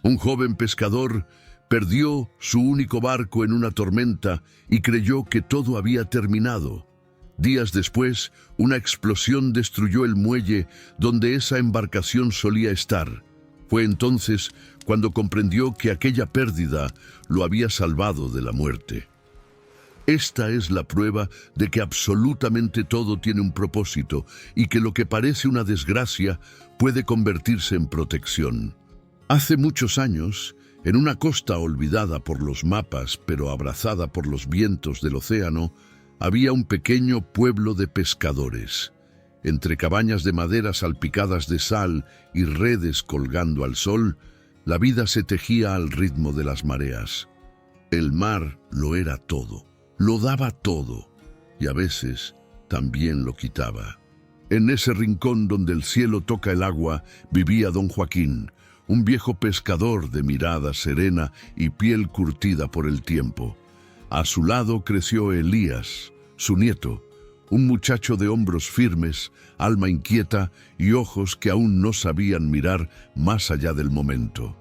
Un joven pescador perdió su único barco en una tormenta y creyó que todo había terminado. Días después, una explosión destruyó el muelle donde esa embarcación solía estar. Fue entonces cuando comprendió que aquella pérdida lo había salvado de la muerte. Esta es la prueba de que absolutamente todo tiene un propósito y que lo que parece una desgracia puede convertirse en protección. Hace muchos años, en una costa olvidada por los mapas pero abrazada por los vientos del océano, había un pequeño pueblo de pescadores. Entre cabañas de madera salpicadas de sal y redes colgando al sol, la vida se tejía al ritmo de las mareas. El mar lo era todo, lo daba todo, y a veces también lo quitaba. En ese rincón donde el cielo toca el agua, vivía don Joaquín, un viejo pescador de mirada serena y piel curtida por el tiempo. A su lado creció Elías, su nieto, un muchacho de hombros firmes, alma inquieta y ojos que aún no sabían mirar más allá del momento.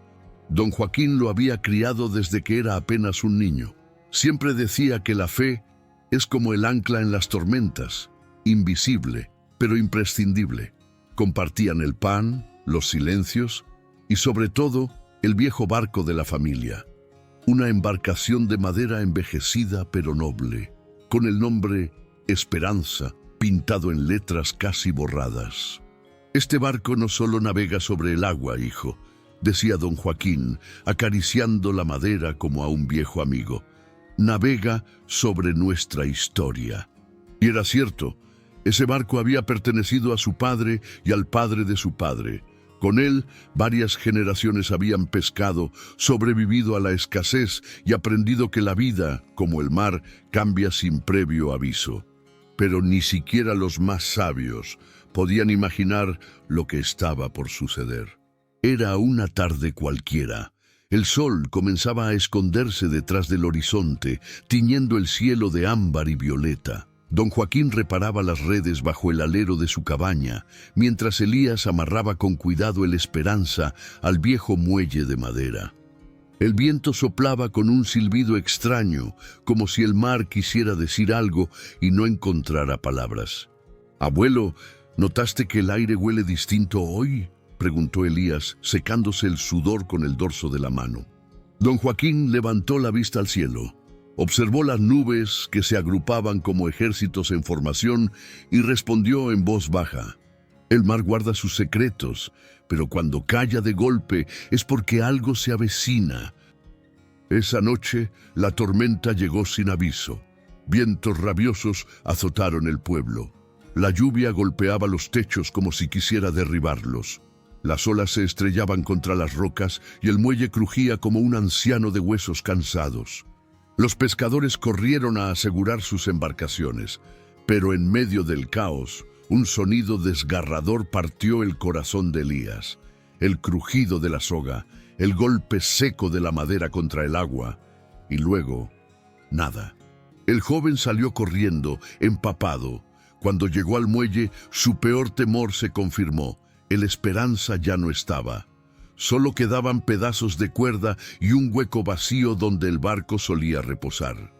Don Joaquín lo había criado desde que era apenas un niño. Siempre decía que la fe es como el ancla en las tormentas, invisible, pero imprescindible. Compartían el pan, los silencios y sobre todo el viejo barco de la familia. Una embarcación de madera envejecida pero noble, con el nombre Esperanza pintado en letras casi borradas. Este barco no solo navega sobre el agua, hijo, decía don Joaquín, acariciando la madera como a un viejo amigo. Navega sobre nuestra historia. Y era cierto, ese barco había pertenecido a su padre y al padre de su padre. Con él, varias generaciones habían pescado, sobrevivido a la escasez y aprendido que la vida, como el mar, cambia sin previo aviso. Pero ni siquiera los más sabios podían imaginar lo que estaba por suceder. Era una tarde cualquiera. El sol comenzaba a esconderse detrás del horizonte, tiñendo el cielo de ámbar y violeta. Don Joaquín reparaba las redes bajo el alero de su cabaña, mientras Elías amarraba con cuidado el Esperanza al viejo muelle de madera. El viento soplaba con un silbido extraño, como si el mar quisiera decir algo y no encontrara palabras. «Abuelo, ¿notaste que el aire huele distinto hoy?», preguntó Elías, secándose el sudor con el dorso de la mano. Don Joaquín levantó la vista al cielo. Observó las nubes que se agrupaban como ejércitos en formación y respondió en voz baja. «El mar guarda sus secretos, pero cuando calla de golpe es porque algo se avecina». Esa noche la tormenta llegó sin aviso. Vientos rabiosos azotaron el pueblo. La lluvia golpeaba los techos como si quisiera derribarlos. Las olas se estrellaban contra las rocas y el muelle crujía como un anciano de huesos cansados. Los pescadores corrieron a asegurar sus embarcaciones, pero en medio del caos, un sonido desgarrador partió el corazón de Elías. El crujido de la soga, el golpe seco de la madera contra el agua, y luego, nada. El joven salió corriendo, empapado. Cuando llegó al muelle, su peor temor se confirmó. El Esperanza ya no estaba. Solo quedaban pedazos de cuerda y un hueco vacío donde el barco solía reposar.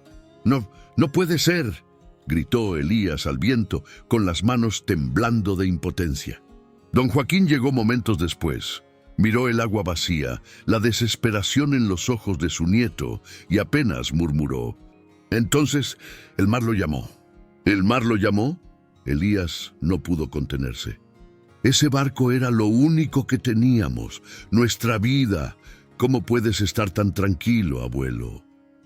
No puede ser», gritó Elías al viento, con las manos temblando de impotencia. Don Joaquín llegó momentos después. Miró el agua vacía, la desesperación en los ojos de su nieto, y apenas murmuró. Entonces el mar lo llamó. ¿El mar lo llamó? Elías no pudo contenerse. Ese barco era lo único que teníamos, nuestra vida. ¿Cómo puedes estar tan tranquilo, abuelo?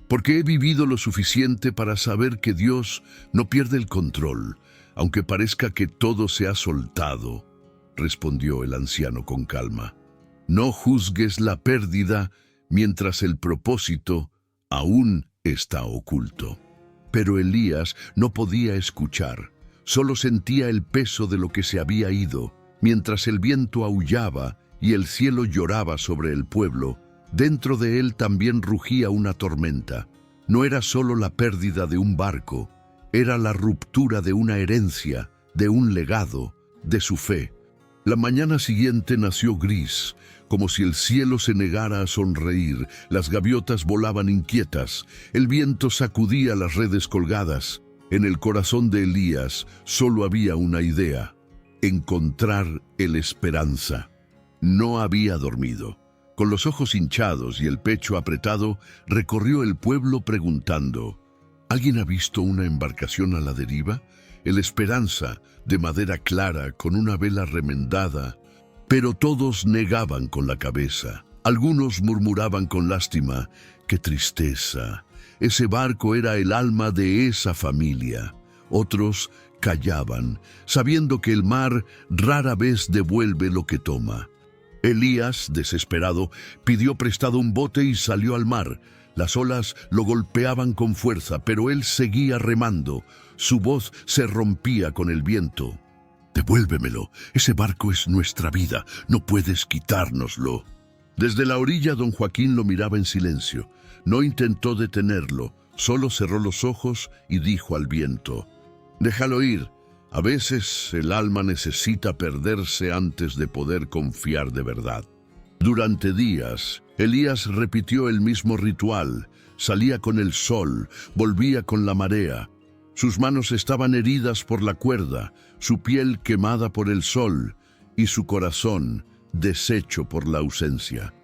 Porque he vivido lo suficiente para saber que Dios no pierde el control, aunque parezca que todo se ha soltado, respondió el anciano con calma. No juzgues la pérdida mientras el propósito aún está oculto. Pero Elías no podía escuchar, solo sentía el peso de lo que se había ido. Mientras el viento aullaba y el cielo lloraba sobre el pueblo, dentro de él también rugía una tormenta. No era solo la pérdida de un barco, era la ruptura de una herencia, de un legado, de su fe. La mañana siguiente nació gris, como si el cielo se negara a sonreír. Las gaviotas volaban inquietas, el viento sacudía las redes colgadas. En el corazón de Elías solo había una idea: encontrar el Esperanza. No había dormido. Con los ojos hinchados y el pecho apretado, recorrió el pueblo preguntando: ¿alguien ha visto una embarcación a la deriva? El Esperanza, de madera clara, con una vela remendada. Pero todos negaban con la cabeza. Algunos murmuraban con lástima: ¡qué tristeza! Ese barco era el alma de esa familia. Otros callaban, sabiendo que el mar rara vez devuelve lo que toma. Elías, desesperado, pidió prestado un bote y salió al mar. Las olas lo golpeaban con fuerza, pero él seguía remando. Su voz se rompía con el viento. «Devuélvemelo, ese barco es nuestra vida, no puedes quitárnoslo». Desde la orilla, don Joaquín lo miraba en silencio. No intentó detenerlo, solo cerró los ojos y dijo al viento: «Déjalo ir. A veces el alma necesita perderse antes de poder confiar de verdad». Durante días, Elías repitió el mismo ritual. Salía con el sol, volvía con la marea. Sus manos estaban heridas por la cuerda, su piel quemada por el sol y su corazón deshecho por la ausencia.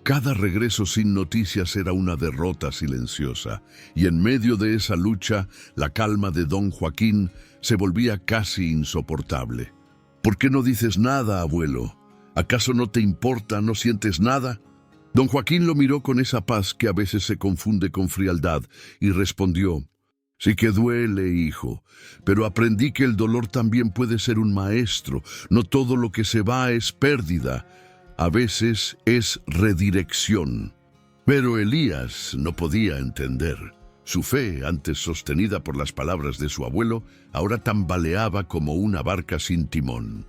Cada regreso sin noticias era una derrota silenciosa, y en medio de esa lucha, la calma de don Joaquín se volvía casi insoportable. «¿Por qué no dices nada, abuelo? ¿Acaso no te importa, no sientes nada?» Don Joaquín lo miró con esa paz que a veces se confunde con frialdad y respondió: «Sí que duele, hijo, pero aprendí que el dolor también puede ser un maestro. No todo lo que se va es pérdida. A veces es redirección». Pero Elías no podía entender. Su fe, antes sostenida por las palabras de su abuelo, ahora tambaleaba como una barca sin timón.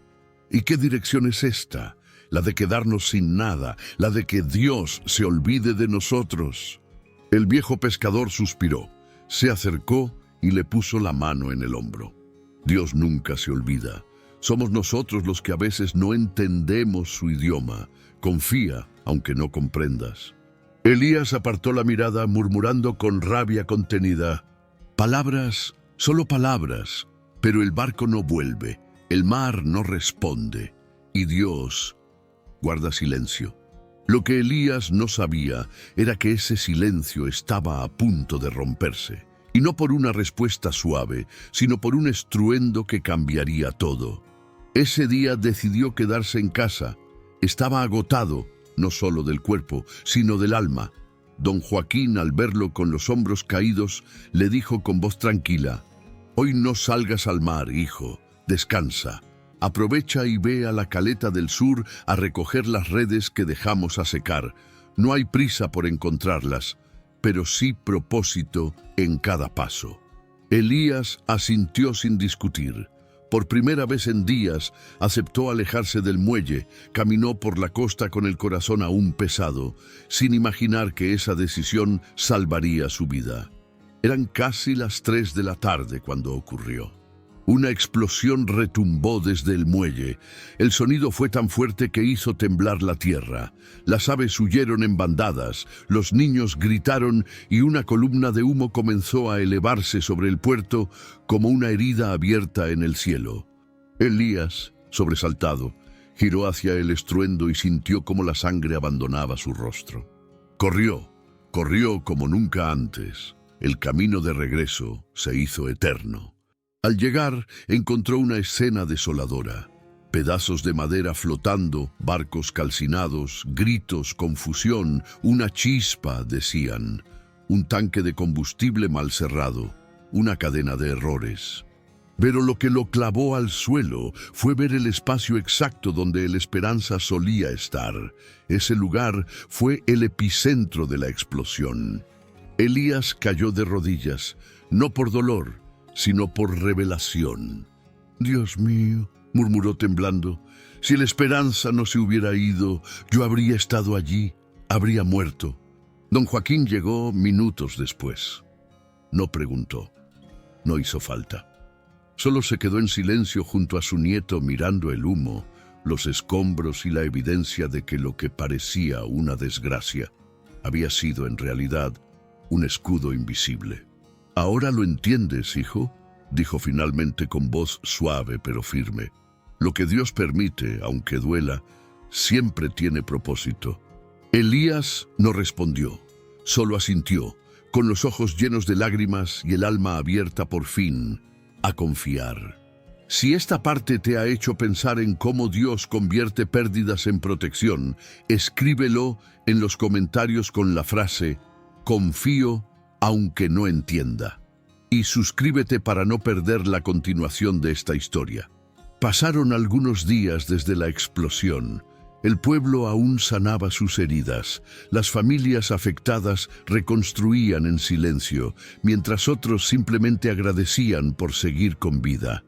¿Y qué dirección es esta? La de quedarnos sin nada, la de que Dios se olvide de nosotros. El viejo pescador suspiró, se acercó y le puso la mano en el hombro. Dios nunca se olvida. Somos nosotros los que a veces no entendemos su idioma. Confía, aunque no comprendas. Elías apartó la mirada, murmurando con rabia contenida: «Palabras, solo palabras, pero el barco no vuelve, el mar no responde, y Dios guarda silencio». Lo que Elías no sabía era que ese silencio estaba a punto de romperse, y no por una respuesta suave, sino por un estruendo que cambiaría todo. Ese día decidió quedarse en casa. Estaba agotado, no solo del cuerpo, sino del alma. Don Joaquín, al verlo con los hombros caídos, le dijo con voz tranquila: «Hoy no salgas al mar, hijo, descansa. Aprovecha y ve a la caleta del sur a recoger las redes que dejamos a secar. No hay prisa por encontrarlas, pero sí propósito en cada paso». Elías asintió sin discutir. Por primera vez en días, aceptó alejarse del muelle, caminó por la costa con el corazón aún pesado, sin imaginar que esa decisión salvaría su vida. Eran casi las 3 de la tarde cuando ocurrió. Una explosión retumbó desde el muelle. El sonido fue tan fuerte que hizo temblar la tierra. Las aves huyeron en bandadas, los niños gritaron y una columna de humo comenzó a elevarse sobre el puerto como una herida abierta en el cielo. Elías, sobresaltado, giró hacia el estruendo y sintió cómo la sangre abandonaba su rostro. Corrió como nunca antes. El camino de regreso se hizo eterno. Al llegar, encontró una escena desoladora. Pedazos de madera flotando, barcos calcinados, gritos, confusión, una chispa, decían. Un tanque de combustible mal cerrado, una cadena de errores. Pero lo que lo clavó al suelo fue ver el espacio exacto donde el Esperanza solía estar. Ese lugar fue el epicentro de la explosión. Elías cayó de rodillas, no por dolor, sino por revelación. «Dios mío», murmuró temblando, «si la Esperanza no se hubiera ido, yo habría estado allí, habría muerto». Don Joaquín llegó minutos después. No preguntó, no hizo falta. Solo se quedó en silencio junto a su nieto mirando el humo, los escombros y la evidencia de que lo que parecía una desgracia había sido en realidad un escudo invisible. «Ahora lo entiendes, hijo», dijo finalmente con voz suave pero firme. «Lo que Dios permite, aunque duela, siempre tiene propósito». Elías no respondió, solo asintió, con los ojos llenos de lágrimas y el alma abierta por fin a confiar. Si esta parte te ha hecho pensar en cómo Dios convierte pérdidas en protección, escríbelo en los comentarios con la frase «Confío aunque no entienda». Y suscríbete para no perder la continuación de esta historia. Pasaron algunos días desde la explosión. El pueblo aún sanaba sus heridas. Las familias afectadas reconstruían en silencio, mientras otros simplemente agradecían por seguir con vida.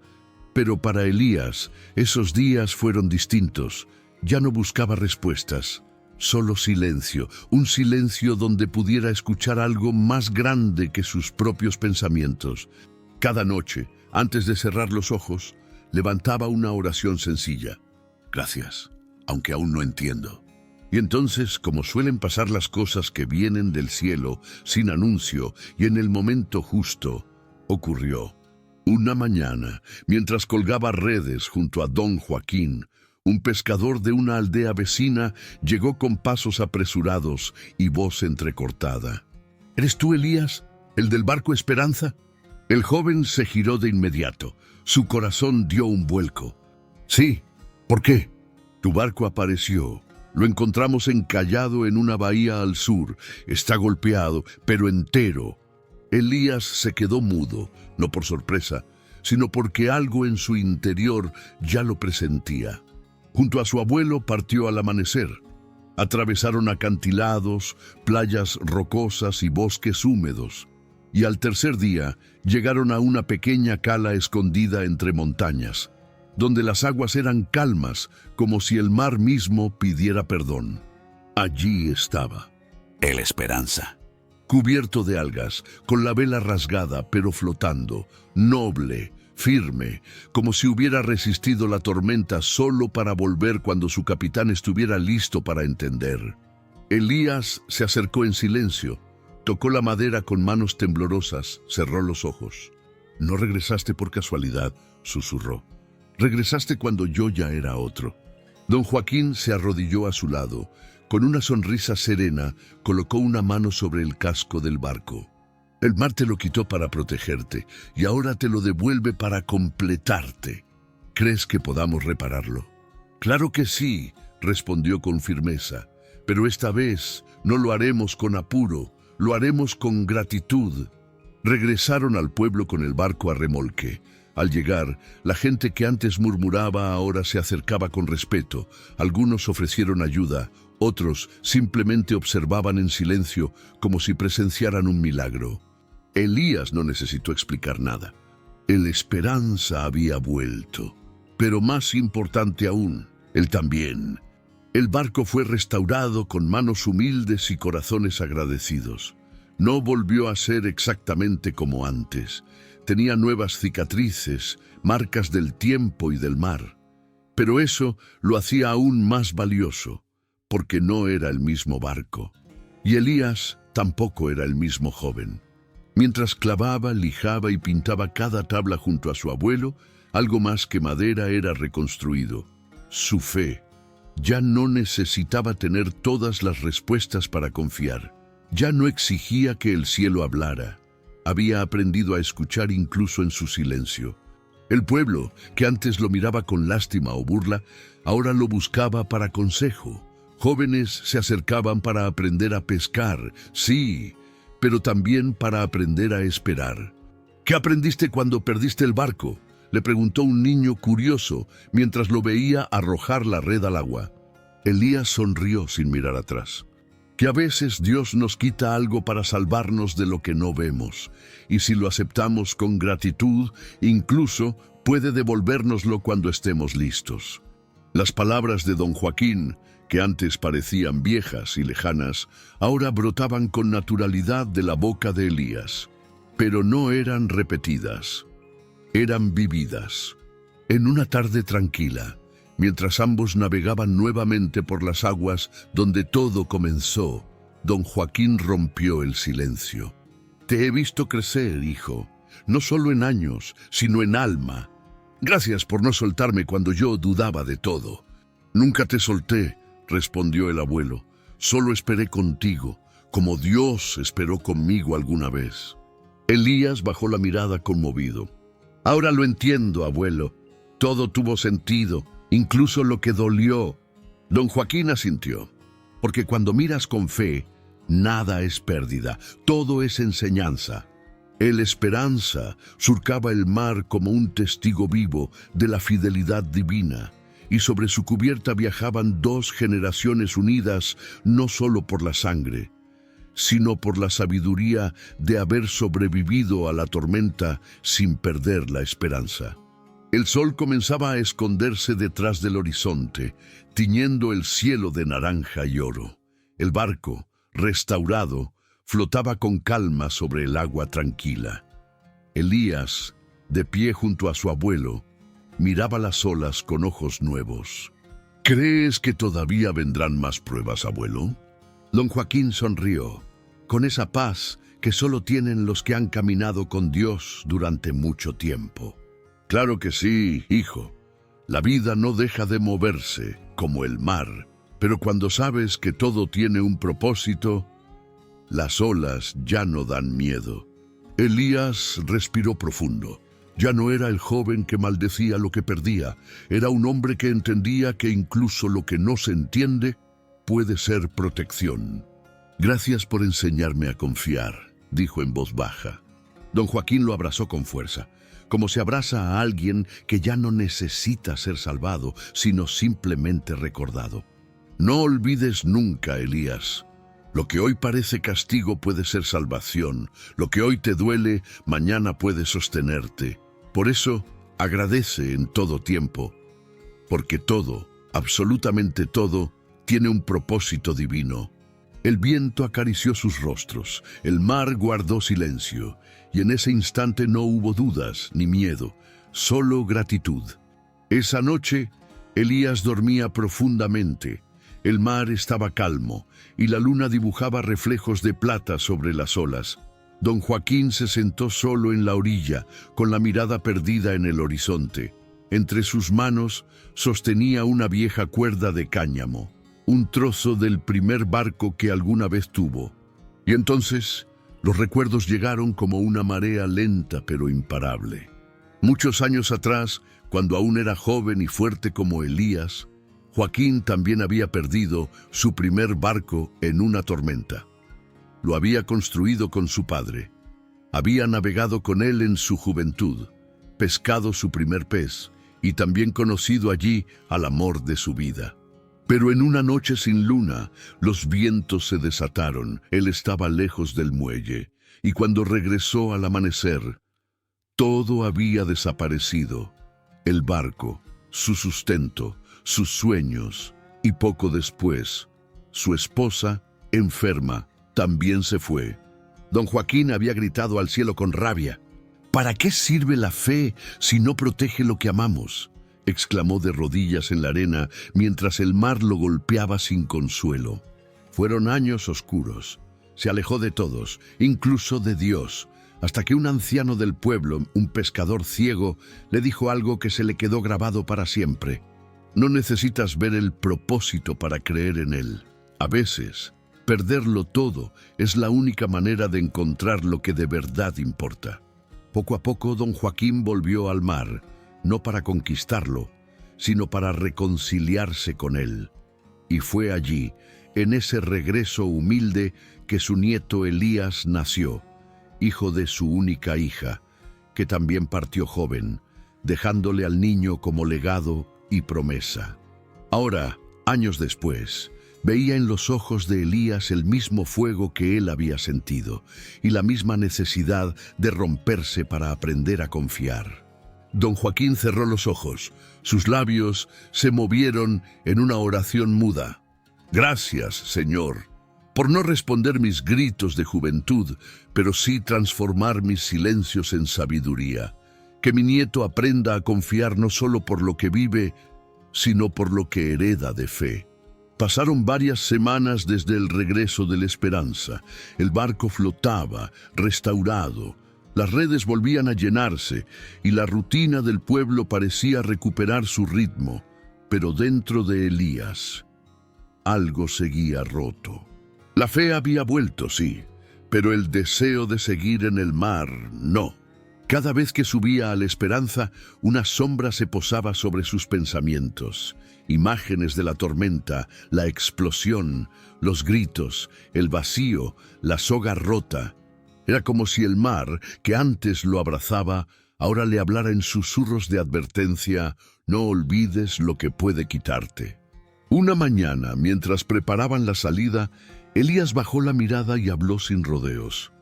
Pero para Elías, esos días fueron distintos. Ya no buscaba respuestas, solo silencio, un silencio donde pudiera escuchar algo más grande que sus propios pensamientos. Cada noche, antes de cerrar los ojos, levantaba una oración sencilla. «Gracias, aunque aún no entiendo». Y entonces, como suelen pasar las cosas que vienen del cielo, sin anuncio y en el momento justo, ocurrió. Una mañana, mientras colgaba redes junto a don Joaquín, un pescador de una aldea vecina llegó con pasos apresurados y voz entrecortada. «¿Eres tú, Elías, el del barco Esperanza?» El joven se giró de inmediato. Su corazón dio un vuelco. «Sí, ¿por qué?» «Tu barco apareció. Lo encontramos encallado en una bahía al sur. Está golpeado, pero entero». Elías se quedó mudo, no por sorpresa, sino porque algo en su interior ya lo presentía. Junto a su abuelo partió al amanecer. Atravesaron acantilados, playas rocosas y bosques húmedos. Y al tercer día llegaron a una pequeña cala escondida entre montañas, donde las aguas eran calmas, como si el mar mismo pidiera perdón. Allí estaba el Esperanza, cubierto de algas, con la vela rasgada pero flotando, noble, firme, como si hubiera resistido la tormenta solo para volver cuando su capitán estuviera listo para entender. Elías se acercó en silencio, tocó la madera con manos temblorosas, cerró los ojos. «No regresaste por casualidad», susurró. «Regresaste cuando yo ya era otro». Don Joaquín se arrodilló a su lado. Con una sonrisa serena, colocó una mano sobre el casco del barco. «El mar te lo quitó para protegerte y ahora te lo devuelve para completarte. ¿Crees que podamos repararlo?» «Claro que sí», respondió con firmeza. «Pero esta vez no lo haremos con apuro, lo haremos con gratitud». Regresaron al pueblo con el barco a remolque. Al llegar, la gente que antes murmuraba ahora se acercaba con respeto. Algunos ofrecieron ayuda, otros simplemente observaban en silencio como si presenciaran un milagro. Elías no necesitó explicar nada. El Esperanza había vuelto. Pero más importante aún, él también. El barco fue restaurado con manos humildes y corazones agradecidos. No volvió a ser exactamente como antes. Tenía nuevas cicatrices, marcas del tiempo y del mar. Pero eso lo hacía aún más valioso, porque no era el mismo barco. Y Elías tampoco era el mismo joven. Mientras clavaba, lijaba y pintaba cada tabla junto a su abuelo, algo más que madera era reconstruido. Su fe. Ya no necesitaba tener todas las respuestas para confiar. Ya no exigía que el cielo hablara. Había aprendido a escuchar incluso en su silencio. El pueblo, que antes lo miraba con lástima o burla, ahora lo buscaba para consejo. Jóvenes se acercaban para aprender a pescar, sí, pero también para aprender a esperar. «¿Qué aprendiste cuando perdiste el barco?», le preguntó un niño curioso mientras lo veía arrojar la red al agua. Elías sonrió sin mirar atrás. «Que a veces Dios nos quita algo para salvarnos de lo que no vemos, y si lo aceptamos con gratitud, incluso puede devolvérnoslo cuando estemos listos». Las palabras de don Joaquín, que antes parecían viejas y lejanas, ahora brotaban con naturalidad de la boca de Elías. Pero no eran repetidas, eran vividas. En una tarde tranquila, Mientras ambos navegaban nuevamente por las aguas donde todo comenzó, don Joaquín rompió el silencio. Te he visto crecer, hijo, no solo en años, sino en alma. Gracias por no soltarme cuando yo dudaba de todo. Nunca te solté, respondió el abuelo. Solo esperé contigo, como Dios esperó conmigo alguna vez. Elías bajó la mirada conmovido. Ahora lo entiendo, abuelo. Todo tuvo sentido, incluso lo que dolió. Don Joaquín asintió, porque cuando miras con fe, nada es pérdida, todo es enseñanza. El Esperanza surcaba el mar como un testigo vivo de la fidelidad divina, y sobre su cubierta viajaban 2 generaciones unidas no solo por la sangre, sino por la sabiduría de haber sobrevivido a la tormenta sin perder la esperanza. El sol comenzaba a esconderse detrás del horizonte, tiñendo el cielo de naranja y oro. El barco, restaurado, flotaba con calma sobre el agua tranquila. Elías, de pie junto a su abuelo, miraba las olas con ojos nuevos. ¿Crees que todavía vendrán más pruebas, abuelo? Don Joaquín sonrió, con esa paz que solo tienen los que han caminado con Dios durante mucho tiempo. Claro que sí, hijo. La vida no deja de moverse, como el mar, pero cuando sabes que todo tiene un propósito, las olas ya no dan miedo. Elías respiró profundo. Ya no era el joven que maldecía lo que perdía, era un hombre que entendía que incluso lo que no se entiende puede ser protección. Gracias por enseñarme a confiar, dijo en voz baja. Don Joaquín lo abrazó con fuerza, como se abraza a alguien que ya no necesita ser salvado, sino simplemente recordado. No olvides nunca, Elías. Lo que hoy parece castigo puede ser salvación. Lo que hoy te duele, mañana puede sostenerte. Por eso, agradece en todo tiempo, porque todo, absolutamente todo, tiene un propósito divino. El viento acarició sus rostros, el mar guardó silencio, y en ese instante no hubo dudas ni miedo, solo gratitud. Esa noche, Elías dormía profundamente. El mar estaba calmo, y la luna dibujaba reflejos de plata sobre las olas. Don Joaquín se sentó solo en la orilla, con la mirada perdida en el horizonte. Entre sus manos sostenía una vieja cuerda de cáñamo, un trozo del primer barco que alguna vez tuvo. Y entonces los recuerdos llegaron como una marea lenta pero imparable. Muchos años atrás, cuando aún era joven y fuerte como Elías, Joaquín también había perdido su primer barco en una tormenta. Lo había construido con su padre. Había navegado con él en su juventud, pescado su primer pez y también conocido allí al amor de su vida. Pero en una noche sin luna, los vientos se desataron, él estaba lejos del muelle, y cuando regresó al amanecer, todo había desaparecido. El barco, su sustento, sus sueños, y poco después, su esposa, enferma, también se fue. Don Joaquín había gritado al cielo con rabia. ¿Para qué sirve la fe si no protege lo que amamos?, exclamó de rodillas en la arena mientras el mar lo golpeaba sin consuelo. Fueron años oscuros. Se alejó de todos, incluso de Dios, hasta que un anciano del pueblo, un pescador ciego, le dijo algo que se le quedó grabado para siempre. No necesitas ver el propósito para creer en él. A veces, perderlo todo es la única manera de encontrar lo que de verdad importa. Poco a poco, don Joaquín volvió al mar, no para conquistarlo, sino para reconciliarse con él. Y fue allí, en ese regreso humilde, que su nieto Elías nació, hijo de su única hija, que también partió joven, dejándole al niño como legado y promesa. Ahora, años después, veía en los ojos de Elías el mismo fuego que él había sentido, y la misma necesidad de romperse para aprender a confiar. Don Joaquín cerró los ojos. Sus labios se movieron en una oración muda. Gracias, Señor, por no responder mis gritos de juventud, pero sí transformar mis silencios en sabiduría. Que mi nieto aprenda a confiar no solo por lo que vive, sino por lo que hereda de fe. Pasaron varias semanas desde el regreso de la esperanza. El barco flotaba, restaurado. Las redes volvían a llenarse y la rutina del pueblo parecía recuperar su ritmo. Pero dentro de Elías, algo seguía roto. La fe había vuelto, sí, pero el deseo de seguir en el mar, no. Cada vez que subía a la esperanza, una sombra se posaba sobre sus pensamientos. Imágenes de la tormenta, la explosión, los gritos, el vacío, la soga rota. Era como si el mar, que antes lo abrazaba, ahora le hablara en susurros de advertencia: no olvides lo que puede quitarte. Una mañana, mientras preparaban la salida, Elías bajó la mirada y habló sin rodeos.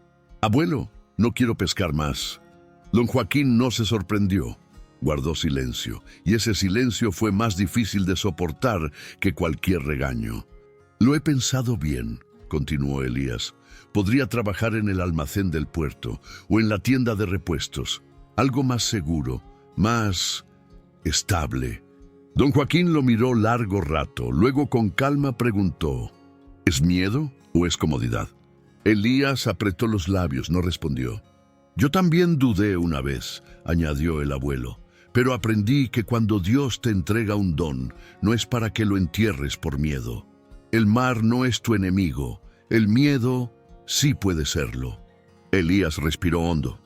«Abuelo, no quiero pescar más». Don Joaquín no se sorprendió. Guardó silencio, y ese silencio fue más difícil de soportar que cualquier regaño. «Lo he pensado bien», continuó Elías. «Podría trabajar en el almacén del puerto o en la tienda de repuestos. Algo más seguro, más estable». Don Joaquín lo miró largo rato, luego con calma preguntó: «¿Es miedo o es comodidad?». Elías apretó los labios, no respondió. «Yo también dudé una vez», añadió el abuelo, «pero aprendí que cuando Dios te entrega un don, no es para que lo entierres por miedo. El mar no es tu enemigo, el miedo sí puede serlo». Elías respiró hondo.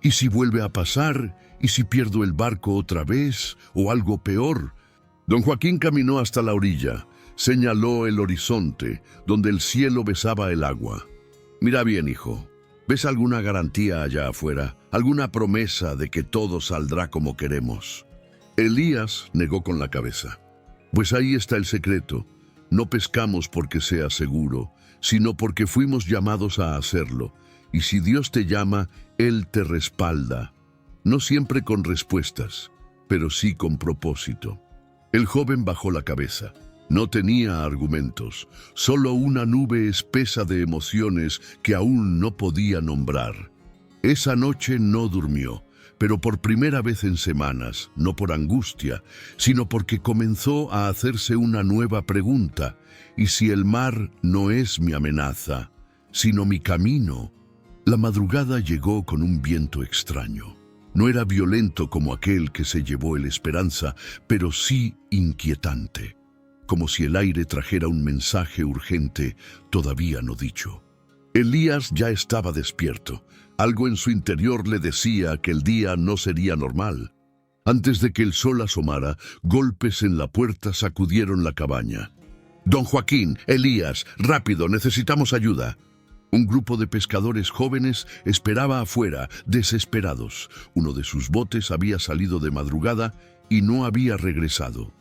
«¿Y si vuelve a pasar? ¿Y si pierdo el barco otra vez? ¿O algo peor?». Don Joaquín caminó hasta la orilla, señaló el horizonte, donde el cielo besaba el agua. «Mira bien, hijo. ¿Ves alguna garantía allá afuera? ¿Alguna promesa de que todo saldrá como queremos?». Elías negó con la cabeza. «Pues ahí está el secreto. No pescamos porque sea seguro, sino porque fuimos llamados a hacerlo. Y si Dios te llama, Él te respalda. No siempre con respuestas, pero sí con propósito». El joven bajó la cabeza. No tenía argumentos, solo una nube espesa de emociones que aún no podía nombrar. Esa noche no durmió, pero por primera vez en semanas, no por angustia, sino porque comenzó a hacerse una nueva pregunta: ¿y si el mar no es mi amenaza, sino mi camino? La madrugada llegó con un viento extraño. No era violento como aquel que se llevó el Esperanza, pero sí inquietante, como si el aire trajera un mensaje urgente todavía no dicho. Elías ya estaba despierto. Algo en su interior le decía que el día no sería normal. Antes de que el sol asomara, golpes en la puerta sacudieron la cabaña. «Don Joaquín, Elías, rápido, necesitamos ayuda». Un grupo de pescadores jóvenes esperaba afuera, desesperados. Uno de sus botes había salido de madrugada y no había regresado.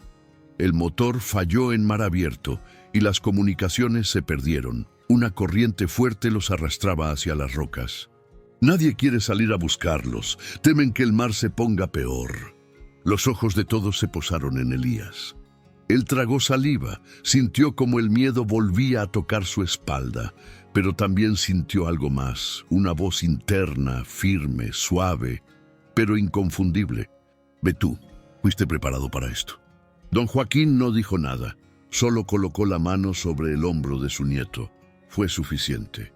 El motor falló en mar abierto y las comunicaciones se perdieron. Una corriente fuerte los arrastraba hacia las rocas. Nadie quiere salir a buscarlos. Temen que el mar se ponga peor. Los ojos de todos se posaron en Elías. Él tragó saliva, sintió como el miedo volvía a tocar su espalda, pero también sintió algo más, una voz interna, firme, suave, pero inconfundible. «Ve tú, fuiste preparado para esto». Don Joaquín no dijo nada, solo colocó la mano sobre el hombro de su nieto. Fue suficiente.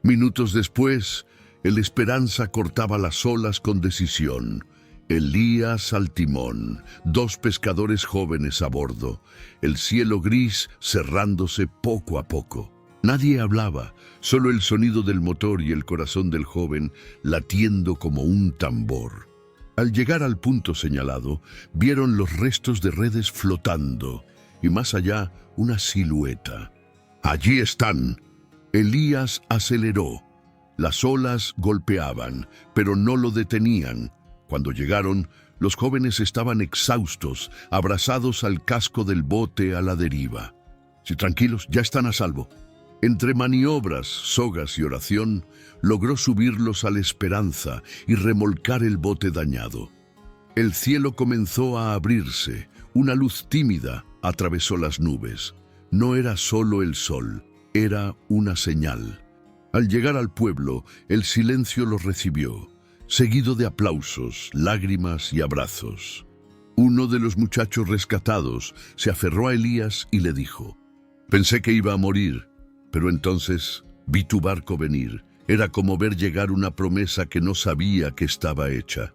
Minutos después, el Esperanza cortaba las olas con decisión. Elías al timón, 2 pescadores jóvenes a bordo, el cielo gris cerrándose poco a poco. Nadie hablaba, solo el sonido del motor y el corazón del joven latiendo como un tambor. Al llegar al punto señalado, vieron los restos de redes flotando y más allá una silueta. «Allí están». Elías aceleró. Las olas golpeaban, pero no lo detenían. Cuando llegaron, los jóvenes estaban exhaustos, abrazados al casco del bote a la deriva. «Sí, tranquilos, ya están a salvo». Entre maniobras, sogas y oración, logró subirlos a la Esperanza y remolcar el bote dañado. El cielo comenzó a abrirse, una luz tímida atravesó las nubes. No era solo el sol, era una señal. Al llegar al pueblo, el silencio los recibió, seguido de aplausos, lágrimas y abrazos. Uno de los muchachos rescatados se aferró a Elías y le dijo: «Pensé que iba a morir, pero entonces vi tu barco venir. Era como ver llegar una promesa que no sabía que estaba hecha».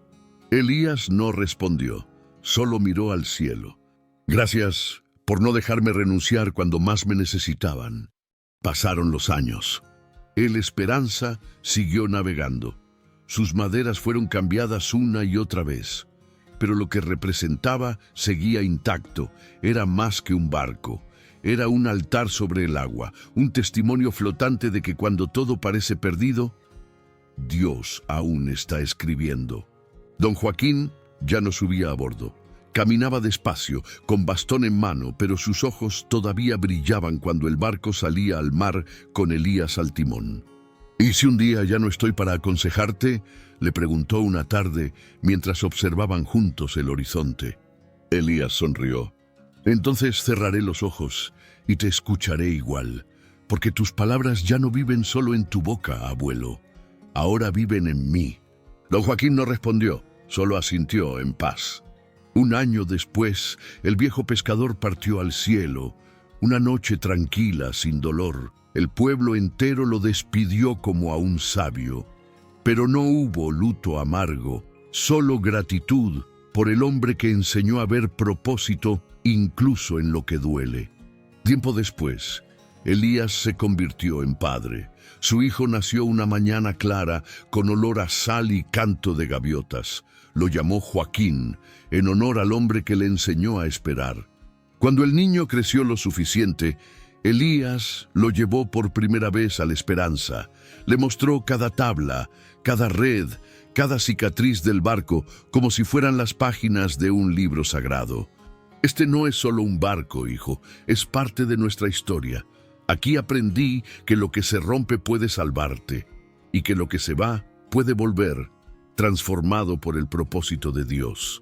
Elías no respondió, solo miró al cielo. «Gracias por no dejarme renunciar cuando más me necesitaban». Pasaron los años. El Esperanza siguió navegando. Sus maderas fueron cambiadas una y otra vez, pero lo que representaba seguía intacto. Era más que un barco. Era un altar sobre el agua, un testimonio flotante de que cuando todo parece perdido, Dios aún está escribiendo. Don Joaquín ya no subía a bordo. Caminaba despacio, con bastón en mano, pero sus ojos todavía brillaban cuando el barco salía al mar con Elías al timón. «¿Y si un día ya no estoy para aconsejarte?», le preguntó una tarde mientras observaban juntos el horizonte. Elías sonrió. «Entonces cerraré los ojos y te escucharé igual, porque tus palabras ya no viven solo en tu boca, abuelo. Ahora viven en mí». Don Joaquín no respondió, solo asintió en paz. Un año después, el viejo pescador partió al cielo. Una noche tranquila, sin dolor. El pueblo entero lo despidió como a un sabio. Pero no hubo luto amargo, solo gratitud por el hombre que enseñó a ver propósito incluso en lo que duele. Tiempo después, Elías se convirtió en padre. Su hijo nació una mañana clara con olor a sal y canto de gaviotas. Lo llamó Joaquín, en honor al hombre que le enseñó a esperar. Cuando el niño creció lo suficiente, Elías lo llevó por primera vez a la Esperanza. Le mostró cada tabla, cada red, cada cicatriz del barco, como si fueran las páginas de un libro sagrado. «Este no es solo un barco, hijo, es parte de nuestra historia. Aquí aprendí que lo que se rompe puede salvarte, y que lo que se va puede volver, transformado por el propósito de Dios».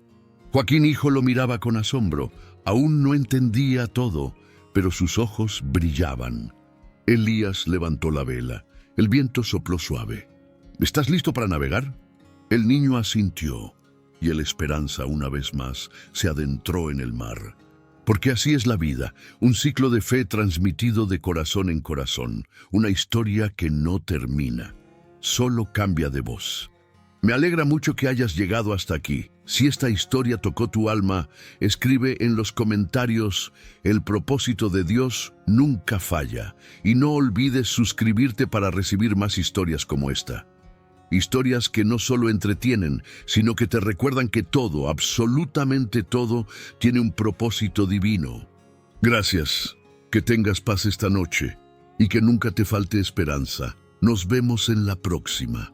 Joaquín hijo lo miraba con asombro. Aún no entendía todo, pero sus ojos brillaban. Elías levantó la vela. El viento sopló suave. «¿Estás listo para navegar?». El niño asintió, y el Esperanza una vez más se adentró en el mar. Porque así es la vida, un ciclo de fe transmitido de corazón en corazón, una historia que no termina, solo cambia de voz. Me alegra mucho que hayas llegado hasta aquí. Si esta historia tocó tu alma, escribe en los comentarios: el propósito de Dios nunca falla. Y no olvides suscribirte para recibir más historias como esta. Historias que no solo entretienen, sino que te recuerdan que todo, absolutamente todo, tiene un propósito divino. Gracias. Que tengas paz esta noche y que nunca te falte esperanza. Nos vemos en la próxima.